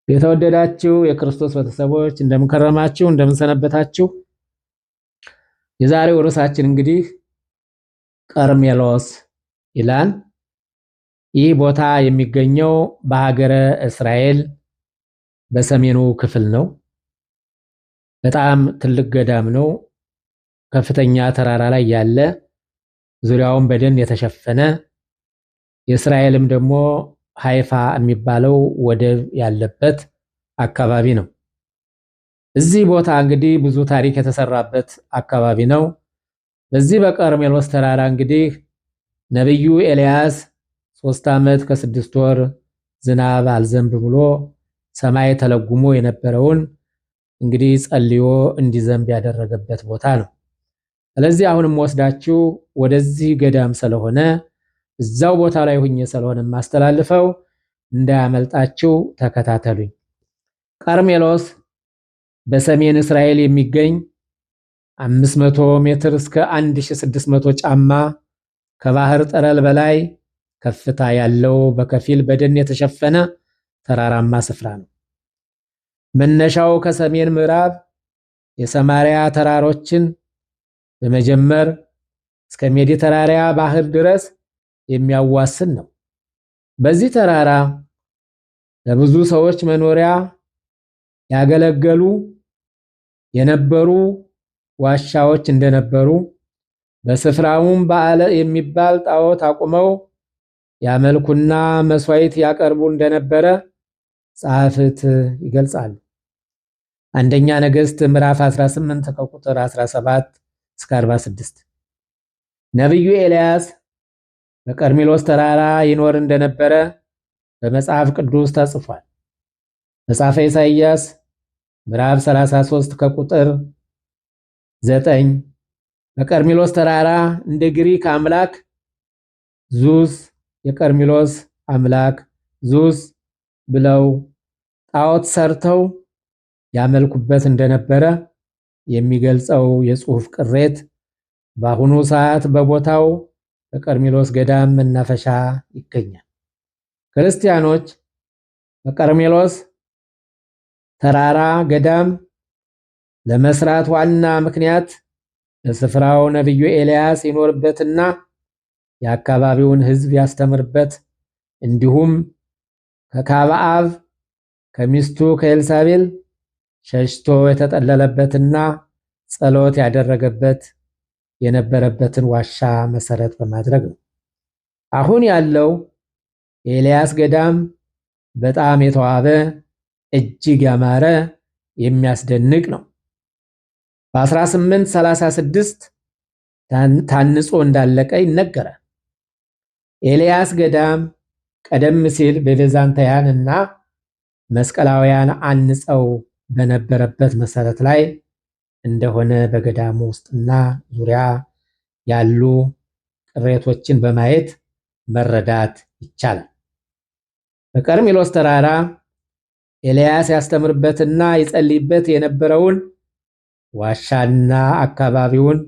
የተወደዳችሁ የክርስቶስ ቤተሰቦች እንደምንከረማችሁ እንደምንሰነበታችሁ። የዛሬው ርዕሳችን እንግዲህ ቀርሜሎስ ይላል። ይህ ቦታ የሚገኘው በሀገረ እስራኤል በሰሜኑ ክፍል ነው። በጣም ትልቅ ገዳም ነው። ከፍተኛ ተራራ ላይ ያለ ዙሪያውን በደን የተሸፈነ የእስራኤልም ደግሞ ሃይፋ የሚባለው ወደብ ያለበት አካባቢ ነው። እዚህ ቦታ እንግዲህ ብዙ ታሪክ የተሰራበት አካባቢ ነው። በዚህ በቀርሜሎስ ተራራ እንግዲህ ነብዩ ኤልያስ 3 ዓመት ከ6 ወር ዝናብ አልዘንብ ብሎ ሰማይ ተለጉሞ የነበረውን እንግዲህ ጸልዮ እንዲዘንብ ያደረገበት ቦታ ነው። ስለዚህ አሁንም ወስዳችሁ ወደዚህ ገዳም ስለሆነ እዛው ቦታ ላይ ሆኜ ስለሆነ ማስተላልፈው እንዳያመልጣችሁ ተከታተሉኝ። ቀርሜሎስ በሰሜን እስራኤል የሚገኝ 500 ሜትር እስከ 1600 ጫማ ከባህር ጠለል በላይ ከፍታ ያለው በከፊል በደን የተሸፈነ ተራራማ ስፍራ ነው። መነሻው ከሰሜን ምዕራብ የሰማሪያ ተራሮችን በመጀመር እስከ ሜዲተራኒያ ባህር ድረስ የሚያዋስን ነው። በዚህ ተራራ ለብዙ ሰዎች መኖሪያ ያገለገሉ የነበሩ ዋሻዎች እንደነበሩ በስፍራውም በዓለ የሚባል ጣዖት አቁመው ያመልኩና መስዋዕት ያቀርቡ እንደነበረ ጸሐፍት ይገልጻሉ። አንደኛ ነገሥት ምዕራፍ 18 ከቁጥር 17 እስከ 46 ነብዩ ኤልያስ በቀርሜሎስ ተራራ ይኖር እንደነበረ በመጽሐፍ ቅዱስ ተጽፏል። መጽሐፈ ኢሳይያስ ምዕራፍ 33 ከቁጥር 9 በቀርሜሎስ ተራራ እንደ ግሪክ አምላክ ዙስ የቀርሜሎስ አምላክ ዙስ ብለው ጣዖት ሰርተው ያመልኩበት እንደነበረ የሚገልጸው የጽሑፍ ቅሬት በአሁኑ ሰዓት በቦታው በቀርሜሎስ ገዳም መናፈሻ ይገኛል። ክርስቲያኖች በቀርሜሎስ ተራራ ገዳም ለመስራት ዋና ምክንያት በስፍራው ነብዩ ኤልያስ ይኖርበትና የአካባቢውን ሕዝብ ያስተምርበት እንዲሁም ከካብዓብ ከሚስቱ ከኤልሳቤል ሸሽቶ የተጠለለበትና ጸሎት ያደረገበት የነበረበትን ዋሻ መሰረት በማድረግ ነው። አሁን ያለው የኤልያስ ገዳም በጣም የተዋበ እጅግ ያማረ የሚያስደንቅ ነው። በ1836 ታንጾ እንዳለቀ ይነገራል። ኤልያስ ገዳም ቀደም ሲል በቤዛንታውያን እና መስቀላውያን አንጸው በነበረበት መሰረት ላይ እንደሆነ በገዳሙ ውስጥና ዙሪያ ያሉ ቅሬቶችን በማየት መረዳት ይቻላል። በቀርሜሎስ ተራራ ኤልያስ ያስተምርበትና ይጸልይበት የነበረውን ዋሻና አካባቢውን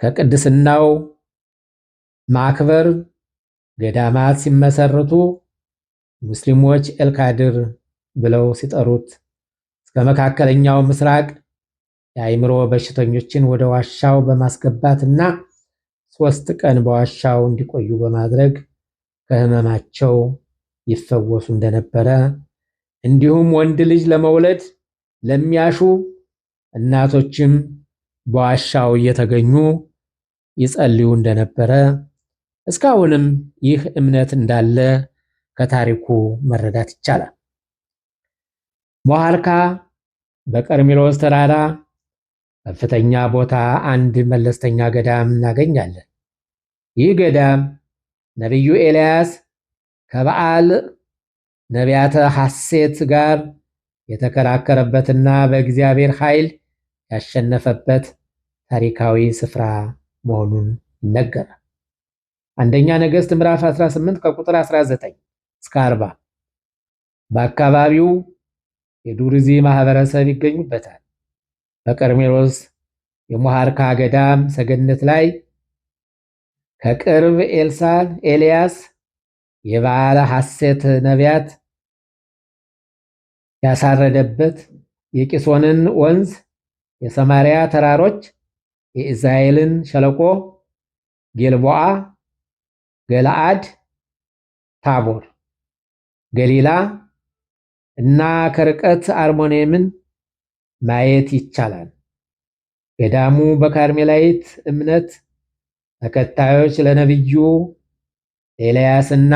ከቅድስናው ማክበር ገዳማት ሲመሰረቱ ሙስሊሞች ኤልካድር ብለው ሲጠሩት እስከ መካከለኛው ምስራቅ የአእምሮ በሽተኞችን ወደ ዋሻው በማስገባትና 3 ቀን በዋሻው እንዲቆዩ በማድረግ ከህመማቸው ይፈወሱ እንደነበረ እንዲሁም ወንድ ልጅ ለመውለድ ለሚያሹ እናቶችም በዋሻው እየተገኙ ይጸልዩ እንደነበረ እስካሁንም ይህ እምነት እንዳለ ከታሪኩ መረዳት ይቻላል። ሞሃርካ በቀርሜሎስ ተራራ ከፍተኛ ቦታ አንድ መለስተኛ ገዳም እናገኛለን። ይህ ገዳም ነብዩ ኤልያስ ከበዓል ነቢያተ ሐሴት ጋር የተከራከረበትና በእግዚአብሔር ኃይል ያሸነፈበት ታሪካዊ ስፍራ መሆኑን ይነገራል። አንደኛ ነገሥት ምዕራፍ 18 ከቁጥር 19 እስከ 40 በአካባቢው የዱርዚ ማህበረሰብ ይገኙበታል። በቀርሜሎስ የሞሃርካ ገዳም ሰገነት ላይ ከቅርብ ኤልያስ የበዓለ ሐሴት ነቢያት ያሳረደበት የቂሶንን ወንዝ፣ የሰማርያ ተራሮች፣ የኢዝራኤልን ሸለቆ፣ ጌልቦዓ፣ ገለዓድ፣ ታቦር፣ ገሊላ እና ከርቀት አርሞኔምን ማየት ይቻላል። ገዳሙ በካርሜላይት እምነት ተከታዮች ለነቢዩ ኤልያስና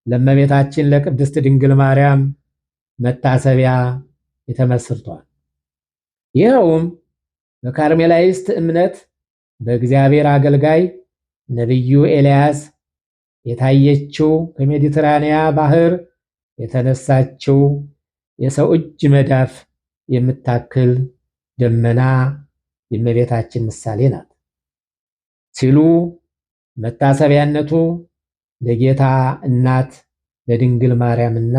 ለእመቤታችን ለቅድስት ድንግል ማርያም መታሰቢያ ተመስርቷል። ይኸውም በካርሜላይስት እምነት በእግዚአብሔር አገልጋይ ነቢዩ ኤልያስ የታየችው ከሜዲትራንያ ባህር የተነሳችው የሰው እጅ መዳፍ የምታክል ደመና የእመቤታችን ምሳሌ ናት ሲሉ መታሰቢያነቱ ለጌታ እናት ለድንግል ማርያምና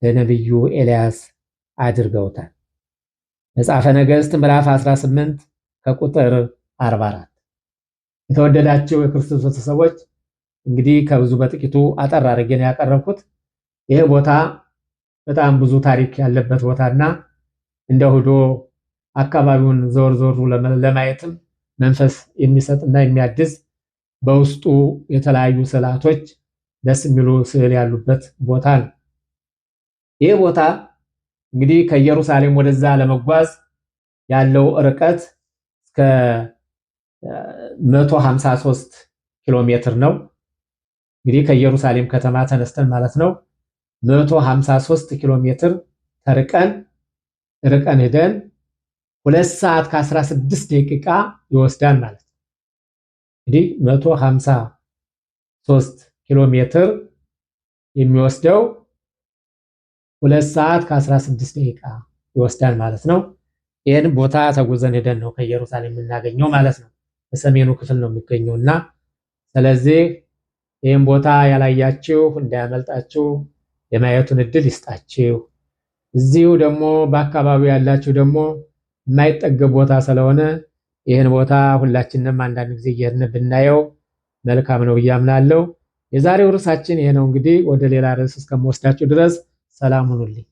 ለነቢዩ ኤልያስ አድርገውታል። መጽሐፈ ነገሥት ምዕራፍ 18 ከቁጥር 44። የተወደዳችሁ የክርስቶስ ቤተሰቦች እንግዲህ ከብዙ በጥቂቱ አጠር አድርጌ ነው ያቀረብኩት። ይህ ቦታ በጣም ብዙ ታሪክ ያለበት ቦታና እንደው ሄዶ አካባቢውን ዞር ዞር ለማየትም መንፈስ የሚሰጥና የሚያድስ በውስጡ የተለያዩ ስዕላቶች ደስ የሚሉ ስዕል ያሉበት ቦታ ነው። ይህ ቦታ እንግዲህ ከኢየሩሳሌም ወደዛ ለመጓዝ ያለው ርቀት እስከ 153 ኪሎ ሜትር ነው። እንግዲህ ከኢየሩሳሌም ከተማ ተነስተን ማለት ነው 153 ኪሎ ሜትር ርቀን ሄደን 2 ሰዓት ከ16 ደቂቃ ይወስዳል ማለት ነው። እንግዲህ 153 ኪሎ ሜትር የሚወስደው 2 ሰዓት ከ16 ደቂቃ ይወስዳል ማለት ነው። ይህን ቦታ ተጉዘን ሄደን ነው ከኢየሩሳሌም የምናገኘው ማለት ነው። በሰሜኑ ክፍል ነው የሚገኘውና ስለዚህ ይህን ቦታ ያላያችሁ እንዳያመልጣችሁ የማየቱን እድል ይስጣችሁ። እዚሁ ደግሞ በአካባቢው ያላችሁ ደግሞ የማይጠገብ ቦታ ስለሆነ ይህን ቦታ ሁላችንም አንዳንድ ጊዜ እየሄድን ብናየው መልካም ነው ብዬ አምናለሁ። የዛሬው ርዕሳችን ይሄ ነው። እንግዲህ ወደ ሌላ ርዕስ እስከምወስዳችሁ ድረስ ሰላም ሁኑልኝ።